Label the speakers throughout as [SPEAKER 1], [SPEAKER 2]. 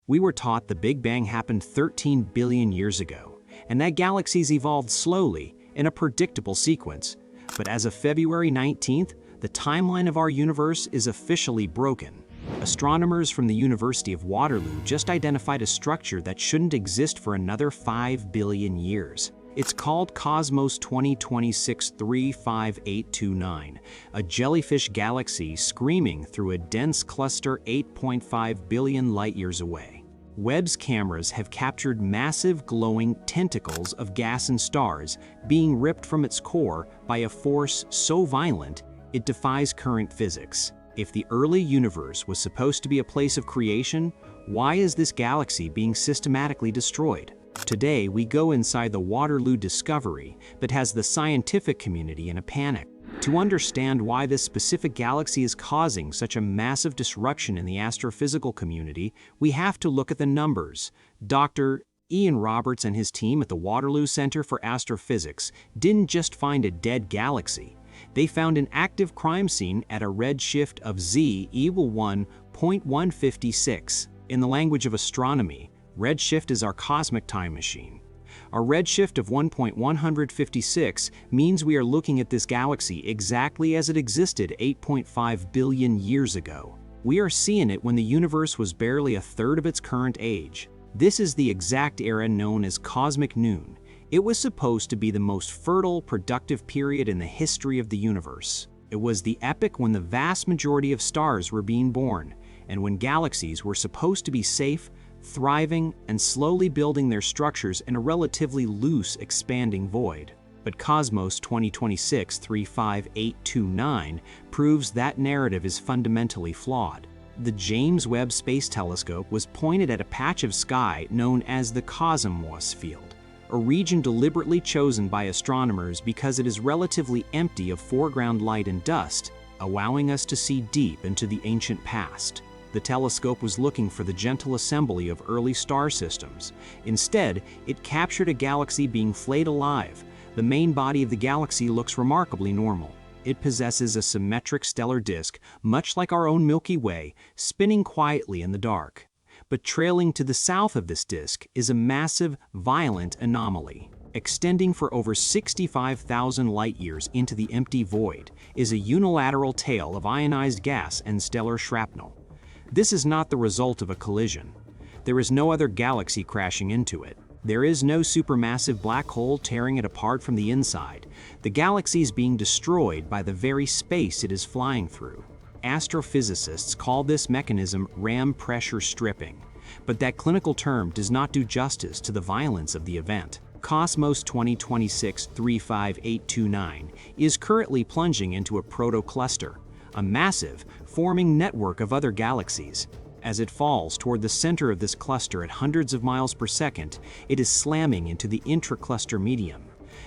[SPEAKER 1] We were taught the Big Bang happened 13 billion years ago, and that galaxies evolved slowly in a predictable sequence. But as of February 19th, the timeline of our universe is officially broken. Astronomers from the University of Waterloo just identified a structure that shouldn't exist for another 5 billion years. It's called Cosmos 2026-35829, a jellyfish galaxy screaming through a dense cluster 8.5 billion light-years away. Webb's cameras have captured massive glowing tentacles of gas and stars being ripped from its core by a force so violent it defies current physics. If the early universe was supposed to be a place of creation, why is this galaxy being systematically destroyed? Today, we go inside the Waterloo discovery that has the scientific community in a panic. To understand why this specific galaxy is causing such a massive disruption in the astrophysical community, we have to look at the numbers. Dr. Ian Roberts and his team at the Waterloo Center for Astrophysics didn't just find a dead galaxy. They found an active crime scene at a redshift of Z=1.156. In the language of astronomy, redshift is our cosmic time machine. A redshift of 1.156 means we are looking at this galaxy exactly as it existed 8.5 billion years ago. We are seeing it when the universe was barely a third of its current age. This is the exact era known as cosmic noon. It was supposed to be the most fertile, productive period in the history of the universe. It was the epoch when the vast majority of stars were being born, and when galaxies were supposed to be safe, thriving, and slowly building their structures in a relatively loose, expanding void. But Cosmos 2026-35829 proves that narrative is fundamentally flawed. The James Webb Space Telescope was pointed at a patch of sky known as the Cosmos field, a region deliberately chosen by astronomers because it is relatively empty of foreground light and dust, allowing us to see deep into the ancient past. The telescope was looking for the gentle assembly of early star systems. Instead, it captured a galaxy being flayed alive. The main body of the galaxy looks remarkably normal. It possesses a symmetric stellar disk, much like our own Milky Way, spinning quietly in the dark. But trailing to the south of this disk is a massive, violent anomaly. Extending for over 65,000 light-years into the empty void is a unilateral tail of ionized gas and stellar shrapnel. This is not the result of a collision. There is no other galaxy crashing into it. There is no supermassive black hole tearing it apart from the inside. The galaxy is being destroyed by the very space it is flying through. Astrophysicists call this mechanism ram pressure stripping, but that clinical term does not do justice to the violence of the event. Cosmos 2026-35829 is currently plunging into a proto-cluster, a massive, forming network of other galaxies. As it falls toward the center of this cluster at hundreds of miles per second, it is slamming into the intracluster medium.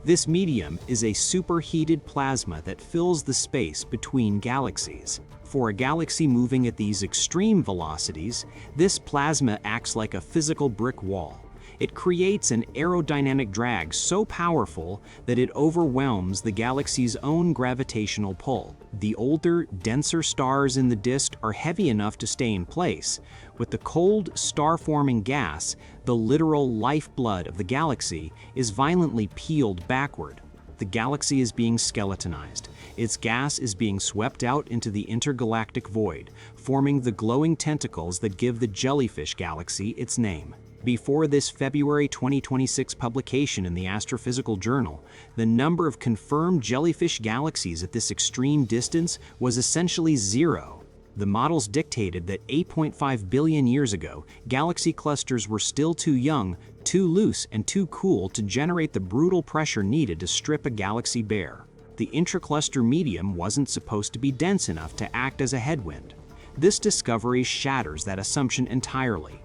[SPEAKER 1] This medium is a superheated plasma that fills the space between galaxies. For a galaxy moving at these extreme velocities, this plasma acts like a physical brick wall. It creates an aerodynamic drag so powerful that it overwhelms the galaxy's own gravitational pull. The older, denser stars in the disk are heavy enough to stay in place. With the cold, star-forming gas, the literal lifeblood of the galaxy is violently peeled backward. The galaxy is being skeletonized. Its gas is being swept out into the intergalactic void, forming the glowing tentacles that give the Jellyfish Galaxy its name. Before this February 2026 publication in the Astrophysical Journal, the number of confirmed jellyfish galaxies at this extreme distance was essentially zero. The models dictated that 8.5 billion years ago, galaxy clusters were still too young, too loose, and too cool to generate the brutal pressure needed to strip a galaxy bare. The intracluster medium wasn't supposed to be dense enough to act as a headwind. This discovery shatters that assumption entirely.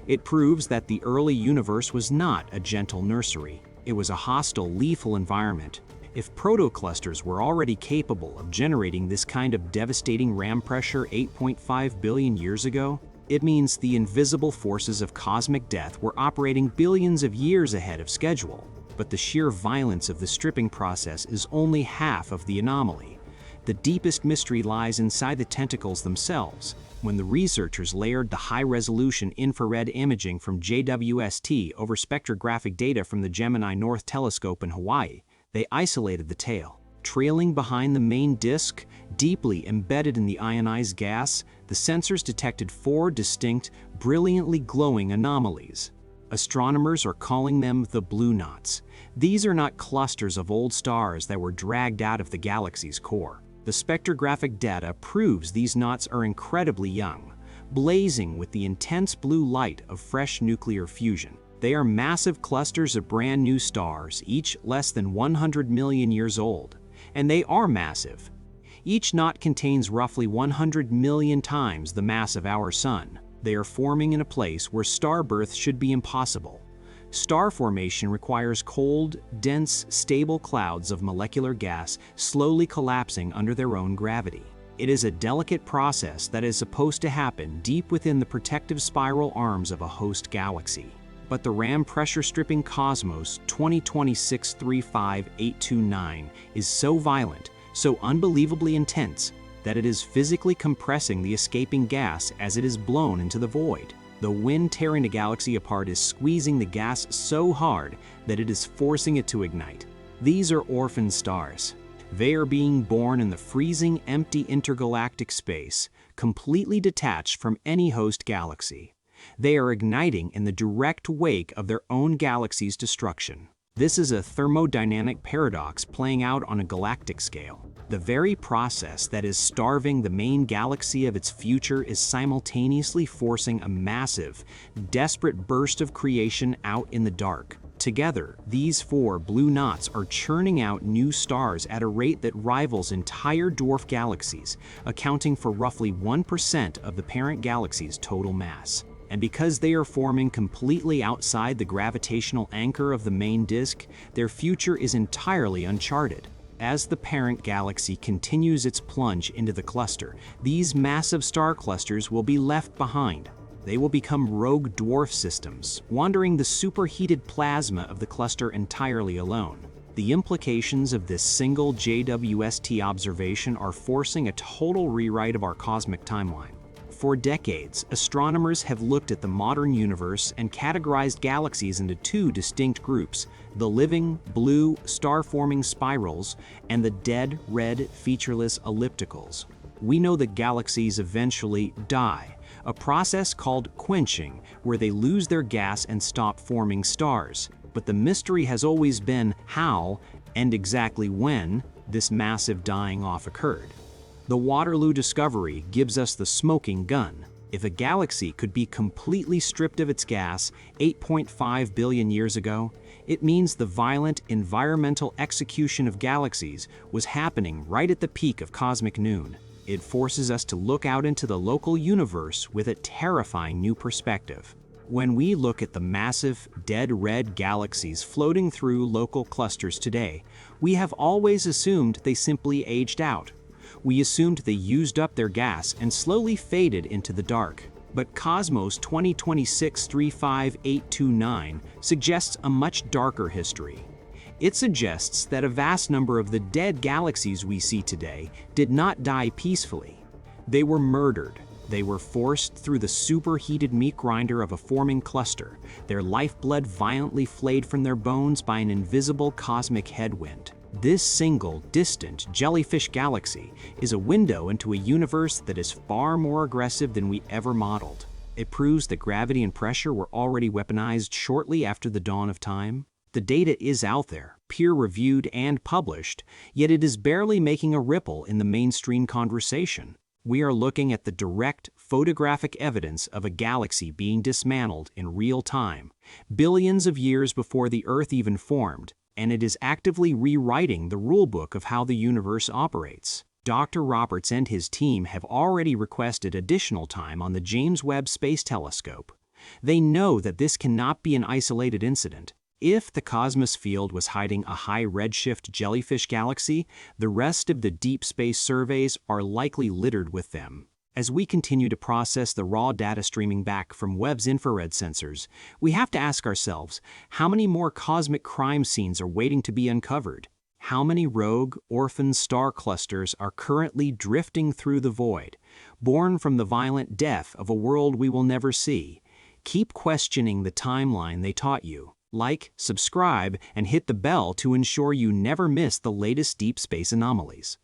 [SPEAKER 1] It proves that the early universe was not a gentle nursery. It was a hostile, lethal environment. If proto-clusters were already capable of generating this kind of devastating ram pressure 8.5 billion years ago, it means the invisible forces of cosmic death were operating billions of years ahead of schedule. But the sheer violence of the stripping process is only half of the anomaly. The deepest mystery lies inside the tentacles themselves. When the researchers layered the high-resolution infrared imaging from JWST over spectrographic data from the Gemini North Telescope in Hawaii, they isolated the tail. Trailing behind the main disk, deeply embedded in the ionized gas, the sensors detected 4 distinct, brilliantly glowing anomalies. Astronomers are calling them the blue knots. These are not clusters of old stars that were dragged out of the galaxy's core. The spectrographic data proves these knots are incredibly young, blazing with the intense blue light of fresh nuclear fusion. They are massive clusters of brand new stars, each less than 100 million years old. And they are massive. Each knot contains roughly 100 million times the mass of our Sun. They are forming in a place where star birth should be impossible. Star formation requires cold, dense, stable clouds of molecular gas slowly collapsing under their own gravity. It is a delicate process that is supposed to happen deep within the protective spiral arms of a host galaxy. But the RAM pressure-stripping cosmos 2026-35829 is so violent, so unbelievably intense, that it is physically compressing the escaping gas as it is blown into the void. The wind tearing the galaxy apart is squeezing the gas so hard that it is forcing it to ignite. These are orphaned stars. They are being born in the freezing, empty intergalactic space, completely detached from any host galaxy. They are igniting in the direct wake of their own galaxy's destruction. This is a thermodynamic paradox playing out on a galactic scale. The very process that is starving the main galaxy of its future is simultaneously forcing a massive, desperate burst of creation out in the dark. Together, these 4 blue knots are churning out new stars at a rate that rivals entire dwarf galaxies, accounting for roughly 1% of the parent galaxy's total mass. And because they are forming completely outside the gravitational anchor of the main disk, their future is entirely uncharted. As the parent galaxy continues its plunge into the cluster, these massive star clusters will be left behind. They will become rogue dwarf systems, wandering the superheated plasma of the cluster entirely alone. The implications of this single JWST observation are forcing a total rewrite of our cosmic timeline. For decades, astronomers have looked at the modern universe and categorized galaxies into 2 distinct groups: the living, blue, star-forming spirals, and the dead, red, featureless ellipticals. We know that galaxies eventually die, a process called quenching, where they lose their gas and stop forming stars. But the mystery has always been how, and exactly when, this massive dying off occurred. The Waterloo discovery gives us the smoking gun. If a galaxy could be completely stripped of its gas 8.5 billion years ago, it means the violent environmental execution of galaxies was happening right at the peak of cosmic noon. It forces us to look out into the local universe with a terrifying new perspective. When we look at the massive, dead red galaxies floating through local clusters today, we have always assumed they simply aged out. We assumed they used up their gas and slowly faded into the dark. But Cosmos 2026-35829 suggests a much darker history. It suggests that a vast number of the dead galaxies we see today did not die peacefully. They were murdered. They were forced through the superheated meat grinder of a forming cluster, their lifeblood violently flayed from their bones by an invisible cosmic headwind. This single, distant Jellyfish Galaxy is a window into a universe that is far more aggressive than we ever modeled. It proves that gravity and pressure were already weaponized shortly after the dawn of time. The data is out there, peer-reviewed and published, yet it is barely making a ripple in the mainstream conversation. We are looking at the direct, photographic evidence of a galaxy being dismantled in real time, billions of years before the Earth even formed, and it is actively rewriting the rulebook of how the universe operates. Dr. Roberts and his team have already requested additional time on the James Webb Space Telescope. They know that this cannot be an isolated incident. If the Cosmos field was hiding a high redshift jellyfish galaxy, the rest of the deep space surveys are likely littered with them. As we continue to process the raw data streaming back from Webb's infrared sensors, we have to ask ourselves, how many more cosmic crime scenes are waiting to be uncovered? how many rogue, orphaned star clusters are currently drifting through the void, born from the violent death of a world we will never see. Keep questioning the timeline they taught you. Like, subscribe, and hit the bell to ensure you never miss the latest deep space anomalies.